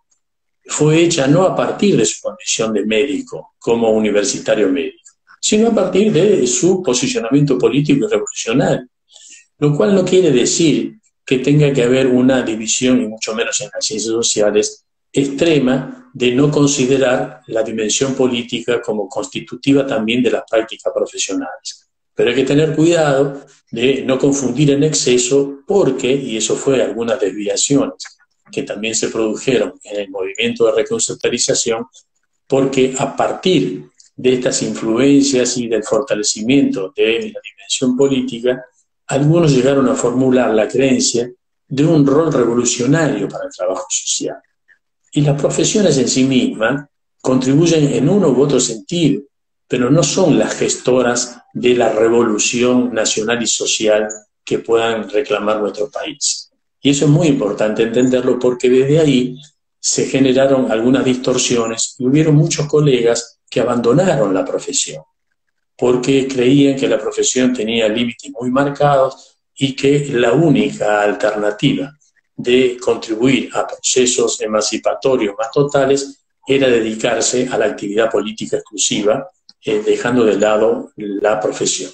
fue hecha no a partir de su condición de médico, como universitario médico, sino a partir de su posicionamiento político y revolucionario, lo cual no quiere decir que tenga que haber una división, y mucho menos en las ciencias sociales, extrema de no considerar la dimensión política como constitutiva también de las prácticas profesionales. Pero hay que tener cuidado de no confundir en exceso, porque, y eso fue algunas desviaciones que también se produjeron en el movimiento de reconceptualización, porque a partir de estas influencias y del fortalecimiento de la dimensión política, algunos llegaron a formular la creencia de un rol revolucionario para el trabajo social. Y las profesiones en sí mismas contribuyen en uno u otro sentido, pero no son las gestoras de la revolución nacional y social que puedan reclamar nuestro país. Y eso es muy importante entenderlo, porque desde ahí se generaron algunas distorsiones y hubieron muchos colegas que abandonaron la profesión, porque creían que la profesión tenía límites muy marcados y que la única alternativa de contribuir a procesos emancipatorios más totales era dedicarse a la actividad política exclusiva, dejando de lado la profesión.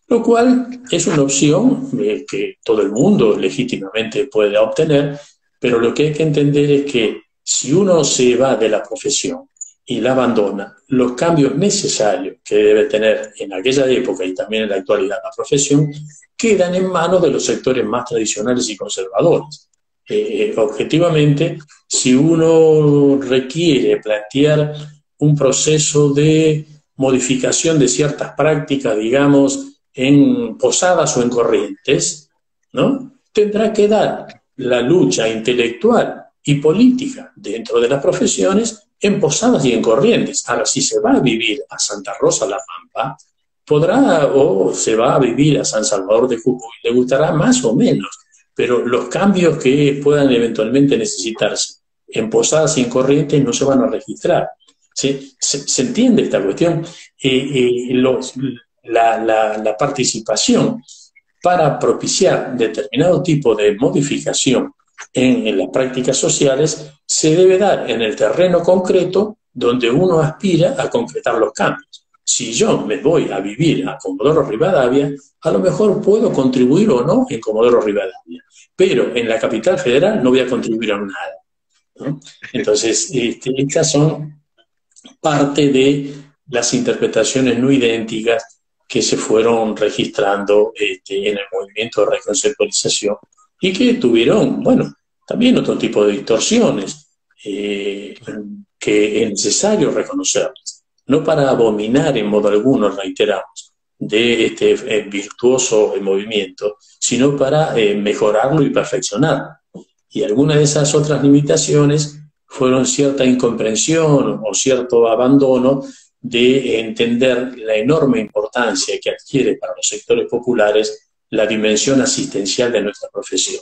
Lo cual es una opción que todo el mundo legítimamente puede obtener, pero lo que hay que entender es que si uno se va de la profesión y la abandona, los cambios necesarios que debe tener en aquella época y también en la actualidad la profesión quedan en manos de los sectores más tradicionales y conservadores. Objetivamente, si uno requiere plantear un proceso de modificación de ciertas prácticas, digamos, en Posadas o en Corrientes, ¿no?, tendrá que dar la lucha intelectual y política dentro de las profesiones en Posadas y en Corrientes. Ahora, si se va a vivir a Santa Rosa La Pampa, podrá o se va a vivir a San Salvador de Jujuy, le gustará más o menos, pero los cambios que puedan eventualmente necesitarse en Posadas y en Corrientes no se van a registrar. ¿Se entiende esta cuestión? La participación para propiciar determinado tipo de modificación en las prácticas sociales se debe dar en el terreno concreto donde uno aspira a concretar los cambios. Si yo me voy a vivir a Comodoro Rivadavia, a lo mejor puedo contribuir o no en Comodoro Rivadavia, pero en la capital federal no voy a contribuir a nada, ¿no? Entonces, estas son parte de las interpretaciones no idénticas que se fueron registrando en el movimiento de reconceptualización y que tuvieron, bueno, también otro tipo de distorsiones que es necesario reconocerlas, no para abominar en modo alguno, reiteramos, de este virtuoso movimiento, sino para mejorarlo y perfeccionarlo. Y algunas de esas otras limitaciones fueron cierta incomprensión o cierto abandono de entender la enorme importancia que adquiere para los sectores populares la dimensión asistencial de nuestra profesión,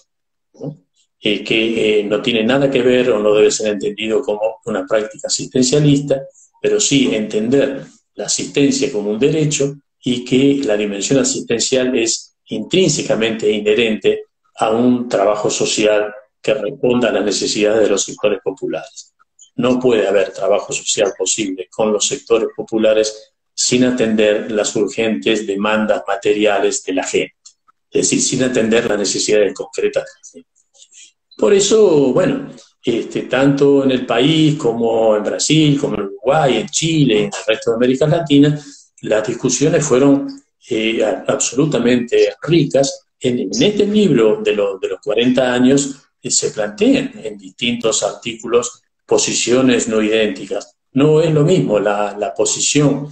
¿no? Que no tiene nada que ver o no debe ser entendido como una práctica asistencialista, pero sí entender la asistencia como un derecho y que la dimensión asistencial es intrínsecamente inherente a un trabajo social que responda a las necesidades de los sectores populares. No puede haber trabajo social posible con los sectores populares sin atender las urgentes demandas materiales de la gente, es decir, sin atender las necesidades concretas de la gente. Por eso, bueno, tanto en el país como en Brasil, como en Uruguay, en Chile, en el resto de América Latina, las discusiones fueron absolutamente ricas. En este libro de los 40 años se plantean en distintos artículos posiciones no idénticas. No es lo mismo la posición,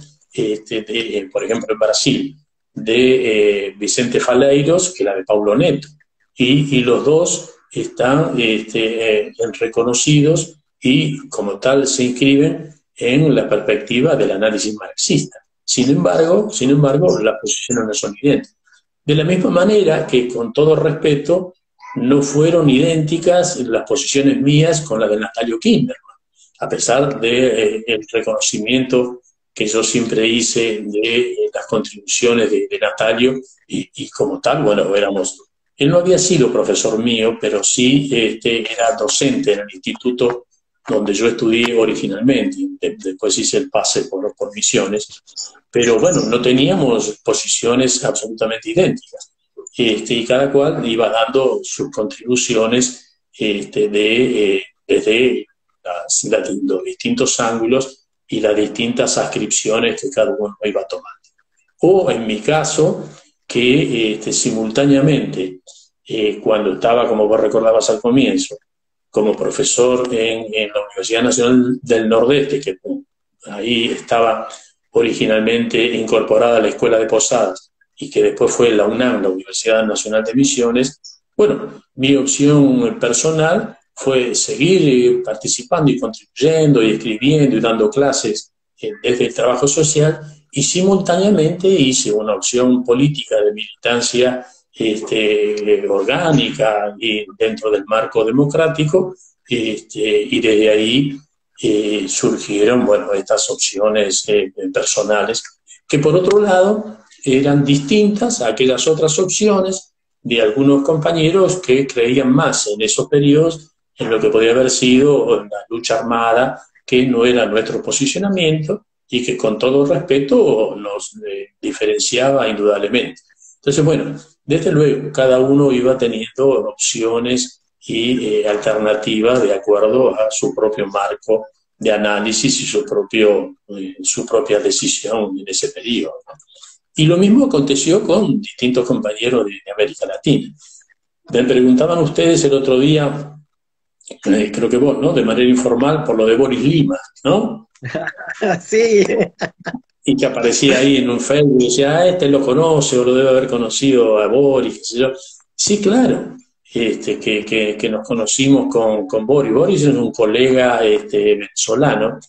por ejemplo, en Brasil, de Vicente Faleiros que la de Paulo Neto. Y los dos están reconocidos y como tal se inscriben en la perspectiva del análisis marxista. Sin embargo, las posiciones no son idénticas. De la misma manera que, con todo respeto, no fueron idénticas las posiciones mías con las de Natalio Kinderman, a pesar del reconocimiento que yo siempre hice de las contribuciones de Natalio y como tal, bueno, él no había sido profesor mío, pero sí era docente en el instituto donde yo estudié originalmente. Después hice el pase por Misiones, pero bueno, no teníamos posiciones absolutamente idénticas. Y cada cual iba dando sus contribuciones desde los distintos ángulos y las distintas adscripciones que cada uno iba tomando. O en mi caso, que simultáneamente, cuando estaba, como vos recordabas al comienzo, como profesor en la Universidad Nacional del Nordeste, que ahí estaba originalmente incorporada a la Escuela de Posadas, y que después fue la UNAM, la Universidad Nacional de Misiones, bueno, mi opción personal fue seguir participando y contribuyendo y escribiendo y dando clases desde el trabajo social, y simultáneamente hice una opción política de militancia orgánica y dentro del marco democrático, y desde ahí surgieron, bueno, estas opciones personales, que por otro lado eran distintas a aquellas otras opciones de algunos compañeros que creían más en esos periodos en lo que podía haber sido la lucha armada, que no era nuestro posicionamiento y que con todo respeto nos diferenciaba indudablemente. Entonces, bueno, desde luego, cada uno iba teniendo opciones y alternativas de acuerdo a su propio marco de análisis y su propia decisión en ese periodo, ¿no? Y lo mismo aconteció con distintos compañeros de América Latina. Me preguntaban ustedes el otro día, creo que vos, ¿no?, de manera informal, por lo de Boris Lima, ¿no? Sí. Y que aparecía ahí en un Facebook y decía, este lo conoce o lo debe haber conocido a Boris, qué sé yo. Sí, claro. que nos conocimos con Boris. Boris es un colega venezolano,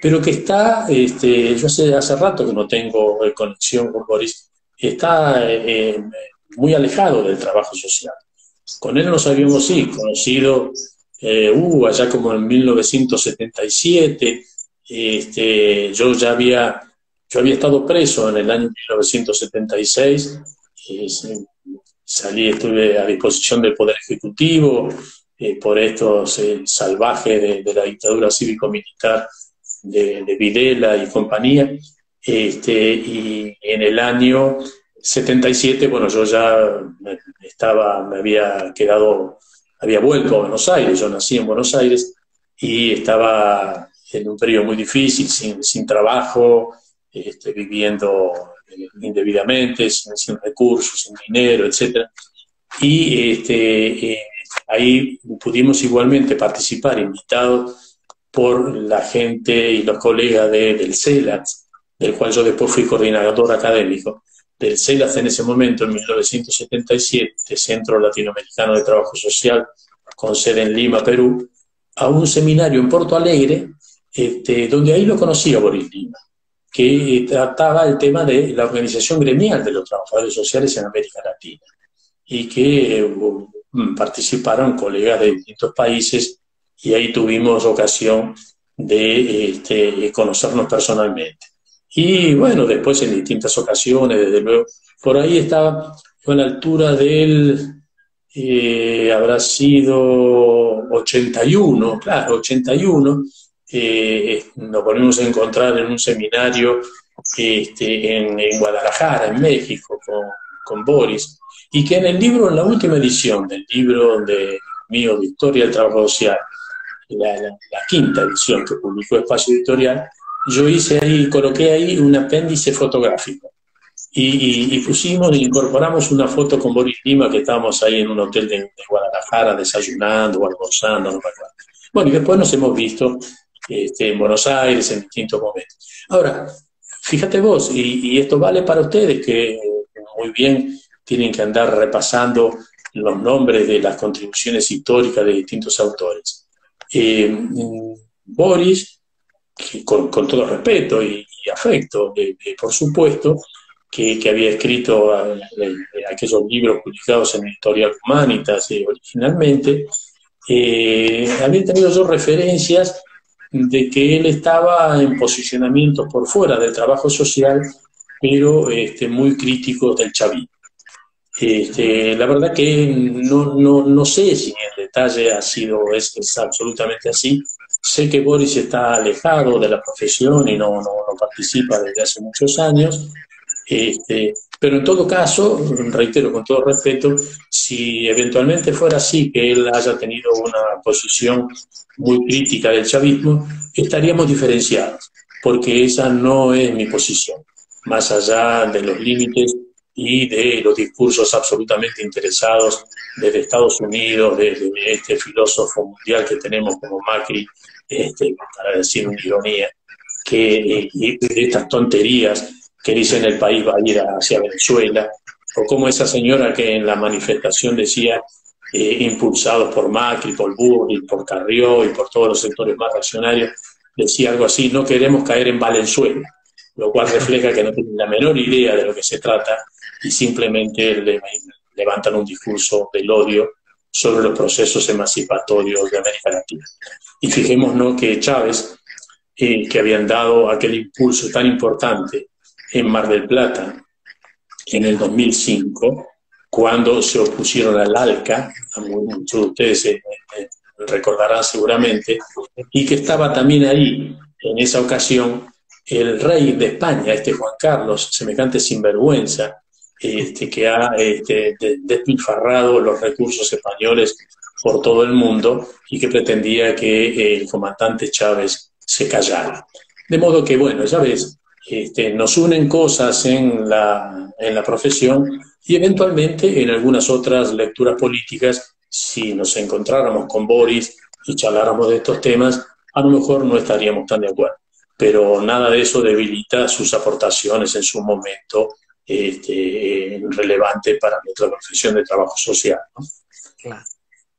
pero que está, yo hace rato que no tengo conexión con Boris, está muy alejado del trabajo social. Con él nos habíamos conocido allá como en 1977. Yo había estado preso en el año 1976. Estuve a disposición del Poder Ejecutivo por estos salvajes de la dictadura cívico-militar de Videla y compañía. Y en el año 77, bueno, yo ya había vuelto a Buenos Aires. Yo nací en Buenos Aires y estaba en un periodo muy difícil, sin trabajo, viviendo indebidamente, sin recursos, sin dinero, etc. Y ahí pudimos igualmente participar, invitados por la gente y los colegas del CELAT, del cual yo después fui coordinador académico, del CELAT en ese momento, en 1977, Centro Latinoamericano de Trabajo Social, con sede en Lima, Perú, a un seminario en Porto Alegre, donde ahí lo conocí a Boris Lima, que trataba el tema de la organización gremial de los trabajadores sociales en América Latina, y que participaron colegas de distintos países, y ahí tuvimos ocasión de conocernos personalmente. Y bueno, después en distintas ocasiones, desde luego, por ahí estaba a la altura del, habrá sido 81, claro, 81, nos volvimos a encontrar en un seminario en Guadalajara, en México, con Boris, y que en la última edición del libro mío de Historia del Trabajo Social, la quinta edición que publicó Espacio Editorial, yo coloqué ahí un apéndice fotográfico y incorporamos una foto con Boris Lima, que estábamos ahí en un hotel de Guadalajara desayunando o almorzando, no me acuerdo. Bueno, y después nos hemos visto en Buenos Aires en distintos momentos. Ahora, fíjate vos, y esto vale para ustedes que muy bien tienen que andar repasando los nombres de las contribuciones históricas de distintos autores. Boris, con todo respeto y afecto, por supuesto, que había escrito aquellos libros publicados en Historia Humanitas originalmente, había tenido yo referencias de que él estaba en posicionamientos por fuera del trabajo social, pero muy crítico del chavismo. La verdad que no sé si en detalle es absolutamente así. Sé que Boris está alejado de la profesión y no participa desde hace muchos años, pero en todo caso, reitero con todo respeto, si eventualmente fuera así, que él haya tenido una posición muy crítica del chavismo, estaríamos diferenciados, porque esa no es mi posición, más allá de los límites y de los discursos absolutamente interesados desde Estados Unidos, desde este filósofo mundial que tenemos como Macri, para decir una ironía, que de estas tonterías que dicen el país va a ir hacia Venezuela, o como esa señora que en la manifestación decía, impulsados por Macri, por Burri, por Carrió y por todos los sectores más reaccionarios, decía algo así: no queremos caer en Valenzuela, lo cual refleja que no tienen la menor idea de lo que se trata y simplemente levantan un discurso del odio sobre los procesos emancipatorios de América Latina. Y fijémonos que Chávez, que habían dado aquel impulso tan importante en Mar del Plata en el 2005, cuando se opusieron al ALCA, muchos de ustedes recordarán seguramente, y que estaba también ahí, en esa ocasión, el rey de España, Juan Carlos, semejante sinvergüenza, que ha despilfarrado los recursos españoles por todo el mundo y que pretendía que el comandante Chávez se callara. De modo que, bueno, ya ves, nos unen cosas en la profesión y eventualmente en algunas otras lecturas políticas, si nos encontráramos con Boris y charláramos de estos temas, a lo mejor no estaríamos tan de acuerdo. Pero nada de eso debilita sus aportaciones en su momento relevante para nuestra profesión de trabajo social, ¿no? Claro.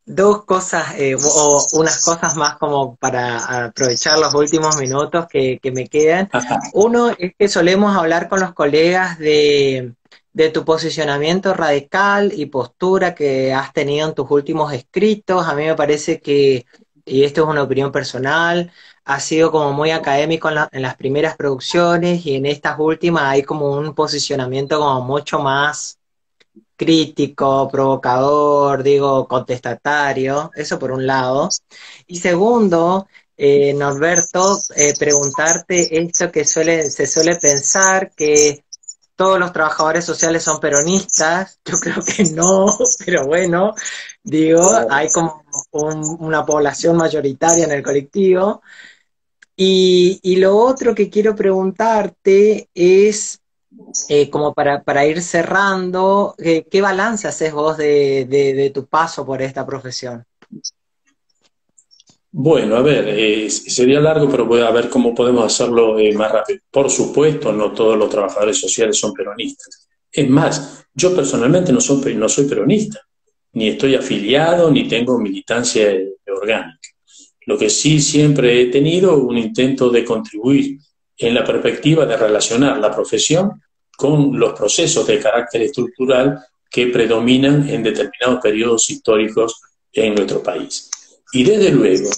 Dos cosas, o unas cosas más como para aprovechar los últimos minutos que me quedan. Uno es que solemos hablar con los colegas de tu posicionamiento radical y postura que has tenido en tus últimos escritos. A mí me parece que, y esto es una opinión personal, ha sido como muy académico en las primeras producciones y en estas últimas hay como un posicionamiento como mucho más crítico, provocador, digo, contestatario, eso por un lado. Y segundo, Norberto, preguntarte esto que se suele pensar que todos los trabajadores sociales son peronistas, yo creo que no, pero bueno, digo, hay como una población mayoritaria en el colectivo. Y lo otro que quiero preguntarte es como para ir cerrando, ¿qué balance haces vos de tu paso por esta profesión? Bueno, a ver, sería largo, pero voy a ver cómo podemos hacerlo más rápido. Por supuesto, no todos los trabajadores sociales son peronistas. Es más, yo personalmente no soy peronista, ni estoy afiliado, ni tengo militancia orgánica. Lo que sí siempre he tenido un intento de contribuir en la perspectiva de relacionar la profesión con los procesos de carácter estructural que predominan en determinados periodos históricos en nuestro país. Y desde luego,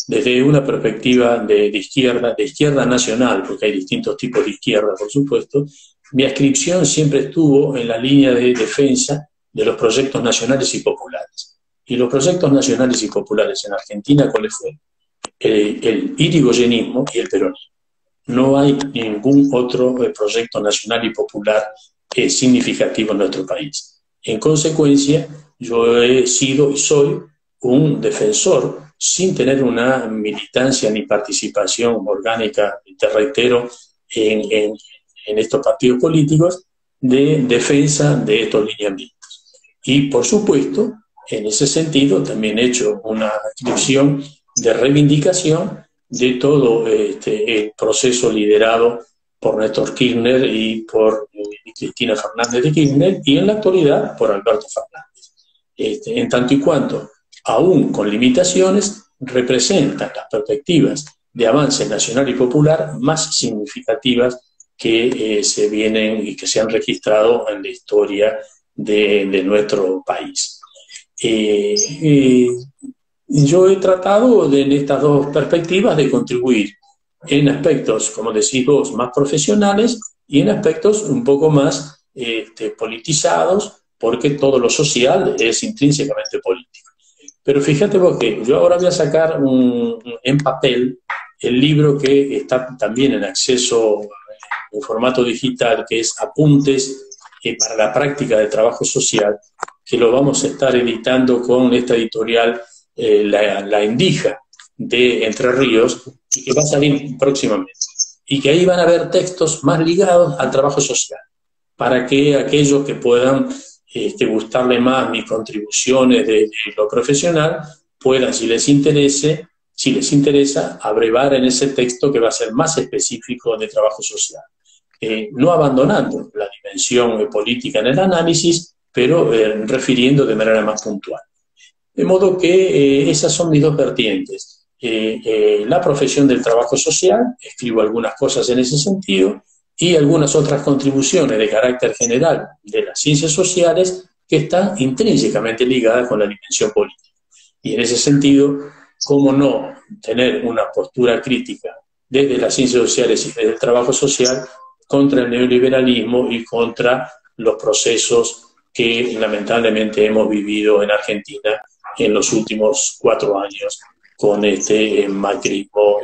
desde una perspectiva de izquierda nacional, porque hay distintos tipos de izquierda, por supuesto, mi adscripción siempre estuvo en la línea de defensa de los proyectos nacionales y populares. Y los proyectos nacionales y populares en Argentina, ¿cuáles fueron? El irigoyenismo y el peronismo. No hay ningún otro proyecto nacional y popular significativo en nuestro país. En consecuencia, yo he sido y soy un defensor, sin tener una militancia ni participación orgánica, te reitero, en estos partidos políticos, de defensa de estos lineamientos. Y, por supuesto, en ese sentido, también he hecho una inscripción de reivindicación de todo el proceso liderado por Néstor Kirchner y por Cristina Fernández de Kirchner, y en la actualidad por Alberto Fernández. En tanto y cuanto, aún con limitaciones, representan las perspectivas de avance nacional y popular más significativas que se vienen y que se han registrado en la historia de nuestro país. Yo he tratado en estas dos perspectivas de contribuir en aspectos, como decís vos, más profesionales y en aspectos un poco más politizados, porque todo lo social es intrínsecamente político. Pero fíjate vos que yo ahora voy a sacar en papel el libro que está también en acceso en formato digital, que es Apuntes para la práctica de trabajo social, que lo vamos a estar editando con esta editorial, la Indija de Entre Ríos, y que va a salir próximamente. Y que ahí van a haber textos más ligados al trabajo social, para que aquellos que puedan gustarle más mis contribuciones de lo profesional puedan, si les interesa, abrevar en ese texto que va a ser más específico de trabajo social. No abandonando la dimensión política en el análisis, pero refiriendo de manera más puntual. De modo que esas son mis dos vertientes. La profesión del trabajo social, escribo algunas cosas en ese sentido, y algunas otras contribuciones de carácter general de las ciencias sociales que están intrínsecamente ligadas con la dimensión política. Y en ese sentido, ¿cómo no tener una postura crítica desde las ciencias sociales y desde el trabajo social contra el neoliberalismo y contra los procesos que lamentablemente hemos vivido en Argentina en los últimos 4 años con este macrismo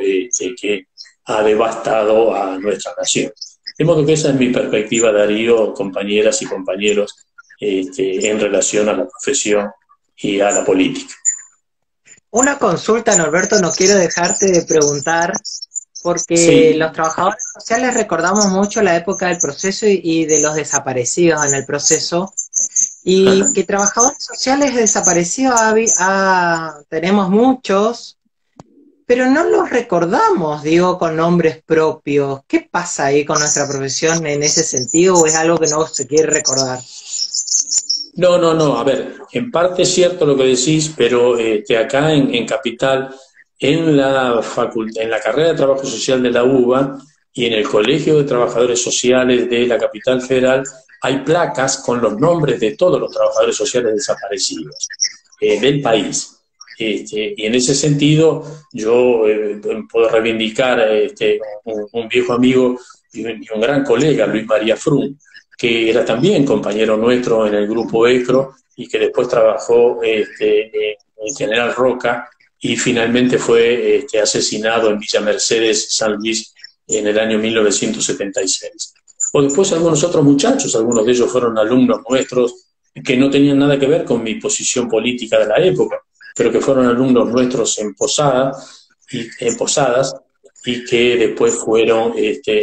que ha devastado a nuestra nación? De modo que esa es mi perspectiva, Darío, compañeras y compañeros, en relación a la profesión y a la política. Una consulta, Norberto, no quiero dejarte de preguntar, porque Sí. los trabajadores sociales recordamos mucho la época del proceso y de los desaparecidos en el proceso, y que trabajadores sociales desaparecidos tenemos muchos, pero no los recordamos, digo, con nombres propios. ¿Qué pasa ahí con nuestra profesión en ese sentido, o es algo que no se quiere recordar? No, no, no, a ver, en parte es cierto lo que decís, pero acá en Capital, en la carrera de Trabajo Social de la UBA y en el Colegio de Trabajadores Sociales de la Capital Federal, hay placas con los nombres de todos los trabajadores sociales desaparecidos del país. Y en ese sentido, yo puedo reivindicar un viejo amigo y un gran colega, Luis María Frun, que era también compañero nuestro en el grupo ECRO y que después trabajó en General Roca y finalmente fue asesinado en Villa Mercedes, San Luis, en el año 1976. O después algunos otros muchachos, algunos de ellos fueron alumnos nuestros que no tenían nada que ver con mi posición política de la época, pero que fueron alumnos nuestros en Posadas y que después fueron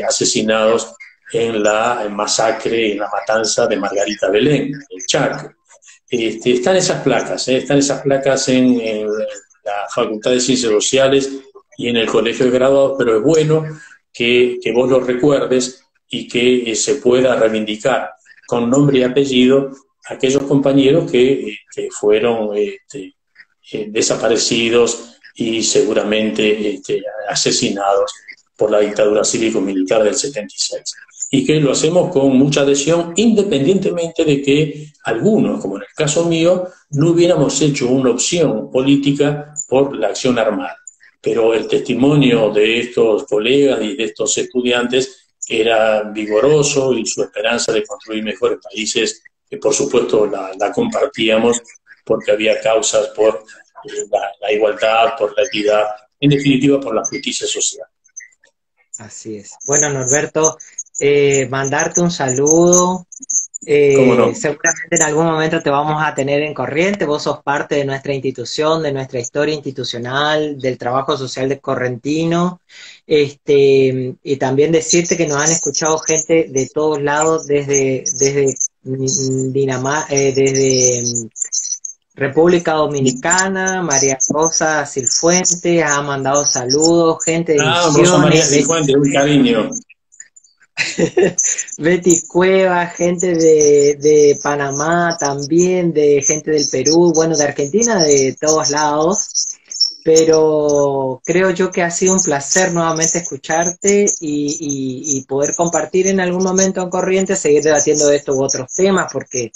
asesinados en la masacre, en la matanza de Margarita Belén, en Chaco. Están esas placas en la Facultad de Ciencias Sociales y en el Colegio de Graduados, pero es bueno que vos lo recuerdes y que se pueda reivindicar con nombre y apellido a aquellos compañeros que fueron desaparecidos y seguramente asesinados por la dictadura cívico-militar del 76. Y que lo hacemos con mucha adhesión, independientemente de que algunos, como en el caso mío, no hubiéramos hecho una opción política por la acción armada. Pero el testimonio de estos colegas y de estos estudiantes era vigoroso y su esperanza de construir mejores países, que por supuesto la compartíamos porque había causas por la igualdad, por la equidad, en definitiva por la justicia social. Así es. Bueno, Norberto, mandarte un saludo. ¿Cómo no? Seguramente en algún momento te vamos a tener en Corrientes. Vos sos parte de nuestra institución, de nuestra historia institucional, del trabajo social de Correntino. Y también decirte que nos han escuchado gente de todos lados, desde Dinamarca, desde República Dominicana. María Rosa Silfuente ha mandado saludos, gente de Rosa María Misiones, Silfuente, un cariño. Betty Cueva, gente de Panamá también, de gente del Perú, bueno, de Argentina, de todos lados. Pero creo yo que ha sido un placer nuevamente escucharte y poder compartir en algún momento en Corrientes, seguir debatiendo estos u otros temas, porque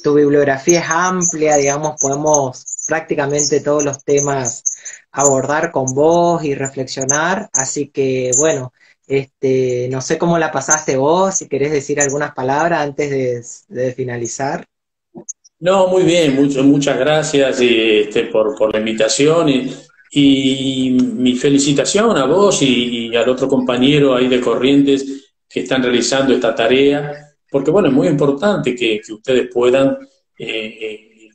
tu bibliografía es amplia, digamos, podemos prácticamente todos los temas abordar con vos y reflexionar, así que bueno, no sé cómo la pasaste vos, si querés decir algunas palabras antes de finalizar. No, muy bien, muchas gracias por la invitación y mi felicitación a vos y al otro compañero ahí de Corrientes que están realizando esta tarea, porque bueno, es muy importante que ustedes puedan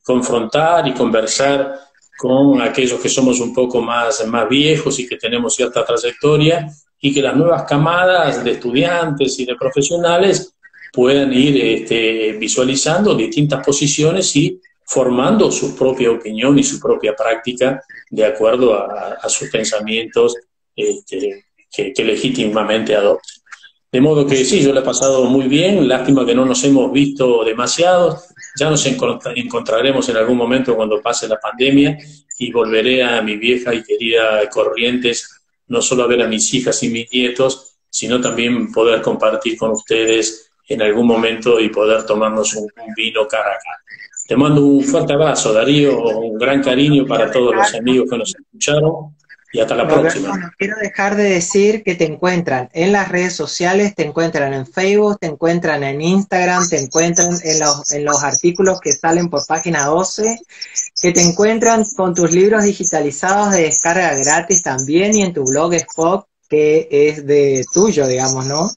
confrontar y conversar con aquellos que somos un poco más viejos y que tenemos cierta trayectoria y que las nuevas camadas de estudiantes y de profesionales puedan ir visualizando distintas posiciones y formando su propia opinión y su propia práctica de acuerdo a sus pensamientos que legítimamente adopten. De modo que sí, yo la he pasado muy bien, lástima que no nos hemos visto demasiado, ya nos encontraremos en algún momento cuando pase la pandemia y volveré a mi vieja y querida Corrientes, no solo a ver a mis hijas y mis nietos, sino también poder compartir con ustedes en algún momento y poder tomarnos un vino cara a cara. Te mando un fuerte abrazo, Darío, un gran cariño para todos los amigos que nos escucharon y hasta la próxima. No quiero dejar de decir que te encuentran en las redes sociales, te encuentran en Facebook, te encuentran en Instagram, te encuentran en los artículos que salen por página 12, que te encuentran con tus libros digitalizados de descarga gratis también y en tu blog Spot, que es de tuyo, digamos, ¿no?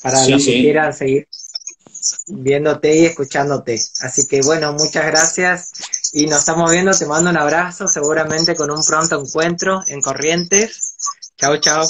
Para los que quieran seguir viéndote y escuchándote. Así que bueno, muchas gracias y nos estamos viendo, te mando un abrazo, seguramente con un pronto encuentro en Corrientes. Chao, chao.